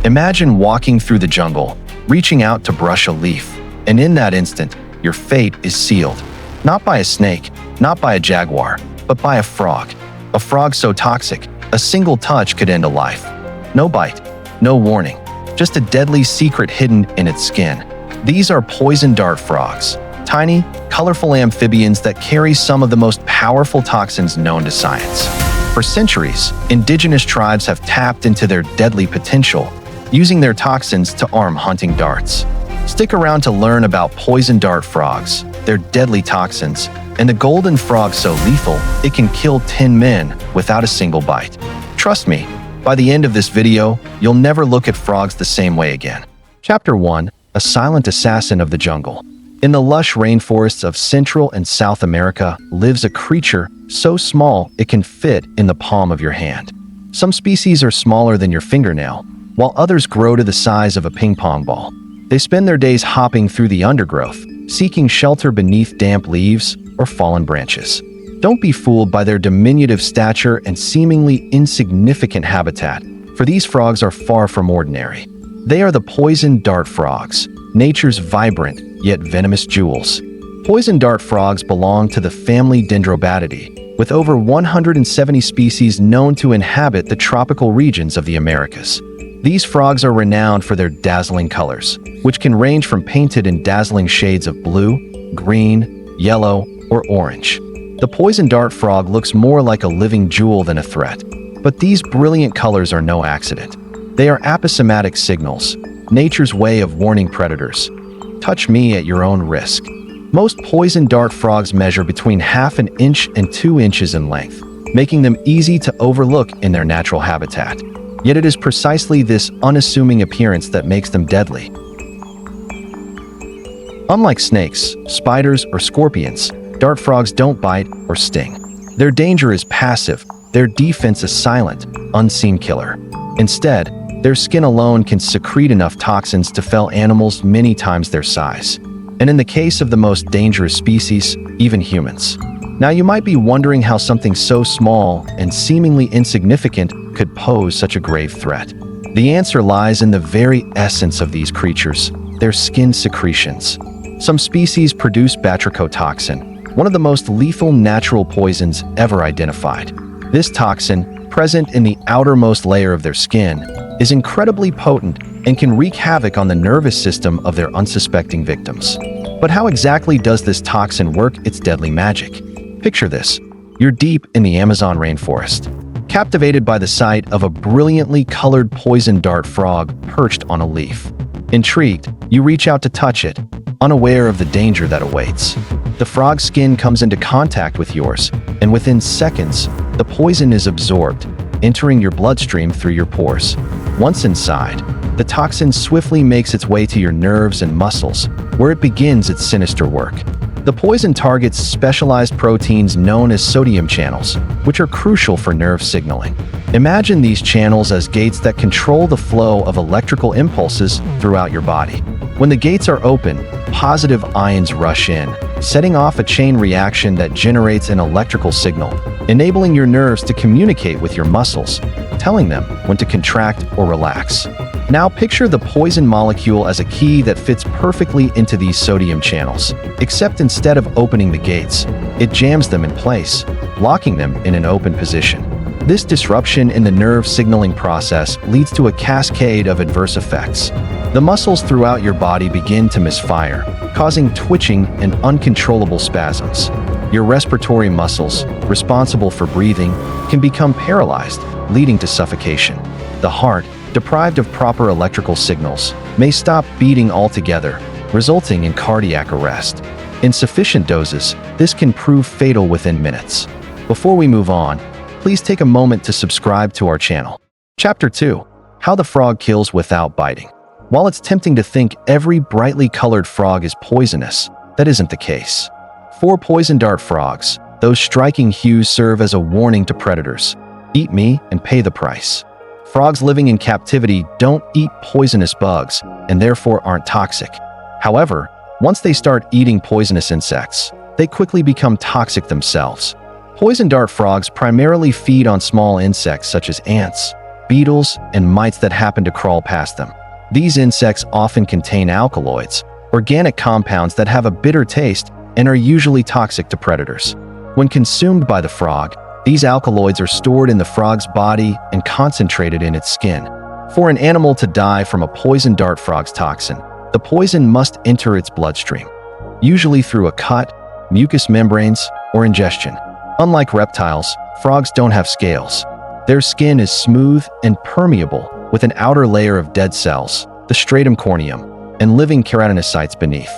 Imagine walking through the jungle, reaching out to brush a leaf, and in that instant, your fate is sealed. Not by a snake, not by a jaguar, but by a frog. A frog so toxic, a single touch could end a life. No bite, no warning, just a deadly secret hidden in its skin. These are poison dart frogs, tiny, colorful amphibians that carry some of the most powerful toxins known to science. For centuries, indigenous tribes have tapped into their deadly potential, using their toxins to arm hunting darts. Stick around to learn about poison dart frogs, their deadly toxins, and the golden frog so lethal it can kill 10 men without a single bite. Trust me, by the end of this video, you'll never look at frogs the same way again. Chapter 1: A Silent Assassin of the Jungle. In the lush rainforests of Central and South America lives a creature so small it can fit in the palm of your hand. Some species are smaller than your fingernail, while others grow to the size of a ping-pong ball. They spend their days hopping through the undergrowth, seeking shelter beneath damp leaves or fallen branches. Don't be fooled by their diminutive stature and seemingly insignificant habitat, for these frogs are far from ordinary. They are the poison dart frogs, nature's vibrant yet venomous jewels. Poison dart frogs belong to the family Dendrobatidae, with over 170 species known to inhabit the tropical regions of the Americas. These frogs are renowned for their dazzling colors, which can range from painted in dazzling shades of blue, green, yellow, or orange. The poison dart frog looks more like a living jewel than a threat, but these brilliant colors are no accident. They are aposematic signals, nature's way of warning predators. Touch me at your own risk. Most poison dart frogs measure between half an inch and 2 inches in length, making them easy to overlook in their natural habitat. Yet it is precisely this unassuming appearance that makes them deadly. Unlike snakes, spiders, or scorpions, dart frogs don't bite or sting. Their danger is passive, their defense a silent, unseen killer. Instead, their skin alone can secrete enough toxins to fell animals many times their size. And in the case of the most dangerous species, even humans. Now you might be wondering how something so small and seemingly insignificant could pose such a grave threat. The answer lies in the very essence of these creatures, their skin secretions. Some species produce batrachotoxin, one of the most lethal natural poisons ever identified. This toxin, present in the outermost layer of their skin, is incredibly potent and can wreak havoc on the nervous system of their unsuspecting victims. But how exactly does this toxin work its deadly magic? Picture this. You're deep in the Amazon rainforest, captivated by the sight of a brilliantly colored poison dart frog perched on a leaf. Intrigued, you reach out to touch it, unaware of the danger that awaits. The frog's skin comes into contact with yours, and within seconds, the poison is absorbed, entering your bloodstream through your pores. Once inside, the toxin swiftly makes its way to your nerves and muscles, where it begins its sinister work. The poison targets specialized proteins known as sodium channels, which are crucial for nerve signaling. Imagine these channels as gates that control the flow of electrical impulses throughout your body. When the gates are open, positive ions rush in, setting off a chain reaction that generates an electrical signal, enabling your nerves to communicate with your muscles, telling them when to contract or relax. Now picture the poison molecule as a key that fits perfectly into these sodium channels, except instead of opening the gates, it jams them in place, locking them in an open position. This disruption in the nerve signaling process leads to a cascade of adverse effects. The muscles throughout your body begin to misfire, causing twitching and uncontrollable spasms. Your respiratory muscles, responsible for breathing, can become paralyzed, leading to suffocation. The heart, deprived of proper electrical signals, may stop beating altogether, resulting in cardiac arrest. In sufficient doses, this can prove fatal within minutes. Before we move on, please take a moment to subscribe to our channel. Chapter 2: How the Frog Kills Without Biting. While it's tempting to think every brightly colored frog is poisonous, that isn't the case. For poison dart frogs, those striking hues serve as a warning to predators. Eat me and pay the price. Frogs living in captivity don't eat poisonous bugs and therefore aren't toxic. However, once they start eating poisonous insects, they quickly become toxic themselves. Poison dart frogs primarily feed on small insects such as ants, beetles, and mites that happen to crawl past them. These insects often contain alkaloids, organic compounds that have a bitter taste and are usually toxic to predators. When consumed by the frog, these alkaloids are stored in the frog's body and concentrated in its skin. For an animal to die from a poison dart frog's toxin, the poison must enter its bloodstream, usually through a cut, mucous membranes, or ingestion. Unlike reptiles, frogs don't have scales. Their skin is smooth and permeable, with an outer layer of dead cells, the stratum corneum, and living keratinocytes beneath.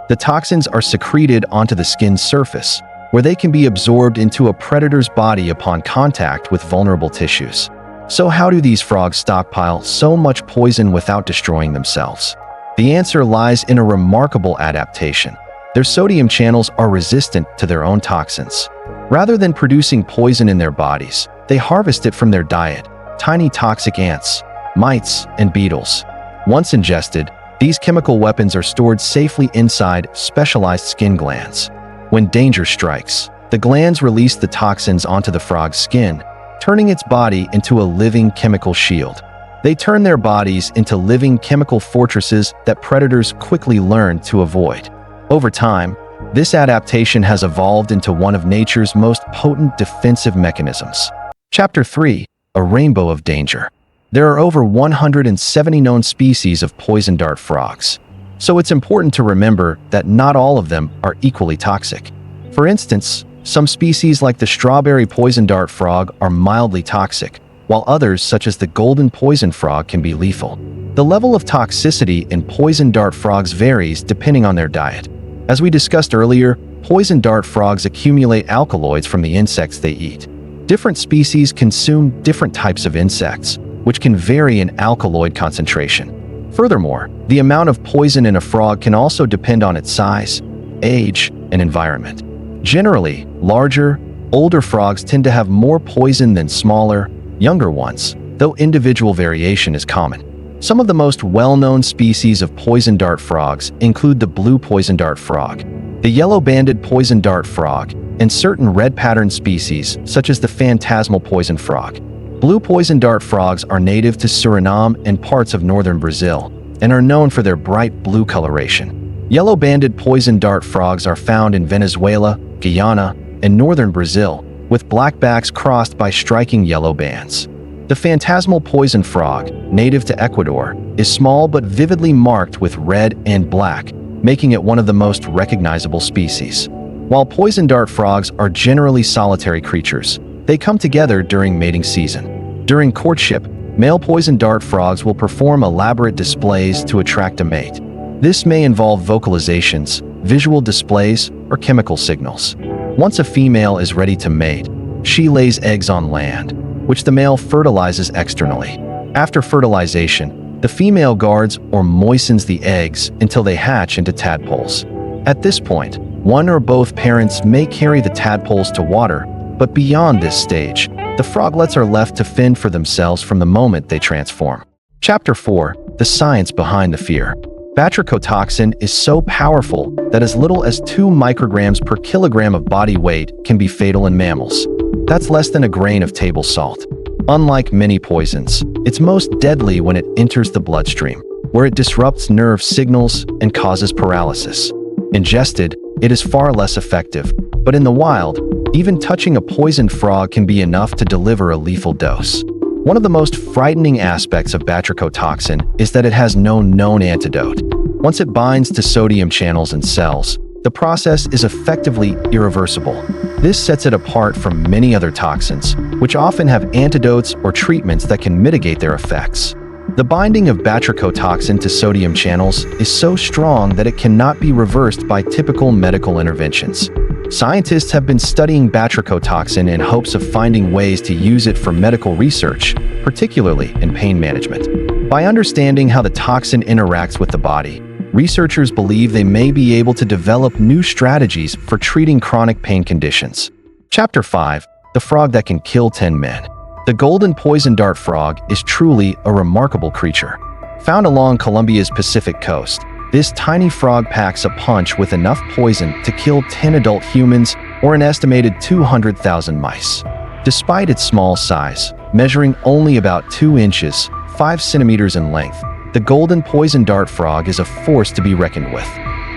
The toxins are secreted onto the skin's surface, where they can be absorbed into a predator's body upon contact with vulnerable tissues. So how do these frogs stockpile so much poison without destroying themselves? The answer lies in a remarkable adaptation. Their sodium channels are resistant to their own toxins. Rather than producing poison in their bodies, they harvest it from their diet, tiny toxic ants, mites, and beetles. Once ingested, these chemical weapons are stored safely inside specialized skin glands. When danger strikes, the glands release the toxins onto the frog's skin, turning its body into a living chemical shield. They turn their bodies into living chemical fortresses that predators quickly learn to avoid. Over time, this adaptation has evolved into one of nature's most potent defensive mechanisms. Chapter 3: A Rainbow of Danger. There are over 170 known species of poison dart frogs, so it's important to remember that not all of them are equally toxic. For instance, some species like the strawberry poison dart frog are mildly toxic, while others, such as the golden poison frog, can be lethal. The level of toxicity in poison dart frogs varies depending on their diet. As we discussed earlier, poison dart frogs accumulate alkaloids from the insects they eat. Different species consume different types of insects, which can vary in alkaloid concentration. Furthermore, the amount of poison in a frog can also depend on its size, age, and environment. Generally, larger, older frogs tend to have more poison than smaller, younger ones, though individual variation is common. Some of the most well-known species of poison dart frogs include the blue poison dart frog, the yellow-banded poison dart frog, and certain red-patterned species such as the phantasmal poison frog. Blue poison dart frogs are native to Suriname and parts of northern Brazil, and are known for their bright blue coloration. Yellow-banded poison dart frogs are found in Venezuela, Guyana, and northern Brazil, with black backs crossed by striking yellow bands. The phantasmal poison frog, native to Ecuador, is small but vividly marked with red and black, making it one of the most recognizable species. While poison dart frogs are generally solitary creatures, they come together during mating season. During courtship, male poison dart frogs will perform elaborate displays to attract a mate. This may involve vocalizations, visual displays, or chemical signals. Once a female is ready to mate, she lays eggs on land, which the male fertilizes externally. After fertilization, the female guards or moistens the eggs until they hatch into tadpoles. At this point, one or both parents may carry the tadpoles to water, but beyond this stage, the froglets are left to fend for themselves from the moment they transform. Chapter 4: The Science Behind the Fear. Batrachotoxin is so powerful that as little as 2 micrograms per kilogram of body weight can be fatal in mammals. That's less than a grain of table salt. Unlike many poisons, it's most deadly when it enters the bloodstream, where it disrupts nerve signals and causes paralysis. Ingested, it is far less effective, but in the wild, even touching a poisoned frog can be enough to deliver a lethal dose. One of the most frightening aspects of batrachotoxin is that it has no known antidote. Once it binds to sodium channels and cells, the process is effectively irreversible. This sets it apart from many other toxins, which often have antidotes or treatments that can mitigate their effects. The binding of batrachotoxin to sodium channels is so strong that it cannot be reversed by typical medical interventions. Scientists have been studying batrachotoxin in hopes of finding ways to use it for medical research, particularly in pain management. By understanding how the toxin interacts with the body, researchers believe they may be able to develop new strategies for treating chronic pain conditions. Chapter 5: The Frog That Can Kill 10 Men. The golden poison dart frog is truly a remarkable creature. Found along Colombia's Pacific coast, this tiny frog packs a punch with enough poison to kill 10 adult humans or an estimated 200,000 mice. Despite its small size, measuring only about 2 inches, 5 centimeters in length. The golden poison dart frog is a force to be reckoned with.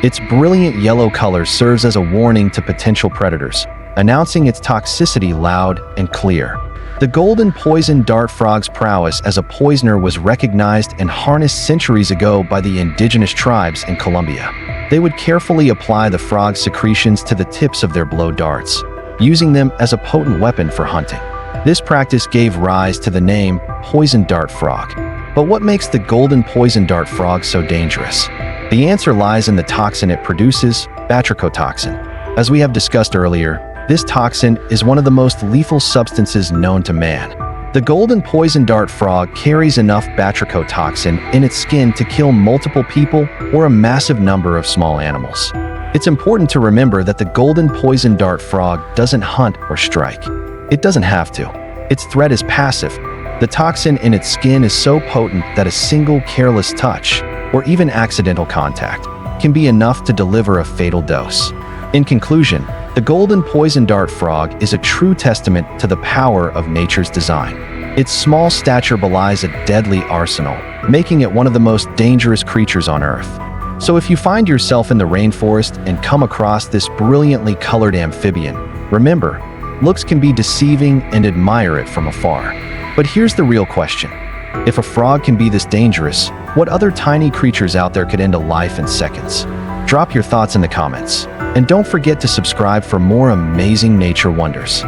Its brilliant yellow color serves as a warning to potential predators, announcing its toxicity loud and clear. The golden poison dart frog's prowess as a poisoner was recognized and harnessed centuries ago by the indigenous tribes in Colombia. They would carefully apply the frog's secretions to the tips of their blow darts, using them as a potent weapon for hunting. This practice gave rise to the name poison dart frog. But what makes the golden poison dart frog so dangerous? The answer lies in the toxin it produces, batrachotoxin. As we have discussed earlier, this toxin is one of the most lethal substances known to man. The golden poison dart frog carries enough batrachotoxin in its skin to kill multiple people or a massive number of small animals. It's important to remember that the golden poison dart frog doesn't hunt or strike. It doesn't have to. Its threat is passive. The toxin in its skin is so potent that a single careless touch, or even accidental contact, can be enough to deliver a fatal dose. In conclusion, the golden poison dart frog is a true testament to the power of nature's design. Its small stature belies a deadly arsenal, making it one of the most dangerous creatures on Earth. So if you find yourself in the rainforest and come across this brilliantly colored amphibian, remember, looks can be deceiving and admire it from afar. But here's the real question. If a frog can be this dangerous, what other tiny creatures out there could end a life in seconds? Drop your thoughts in the comments. And don't forget to subscribe for more amazing nature wonders.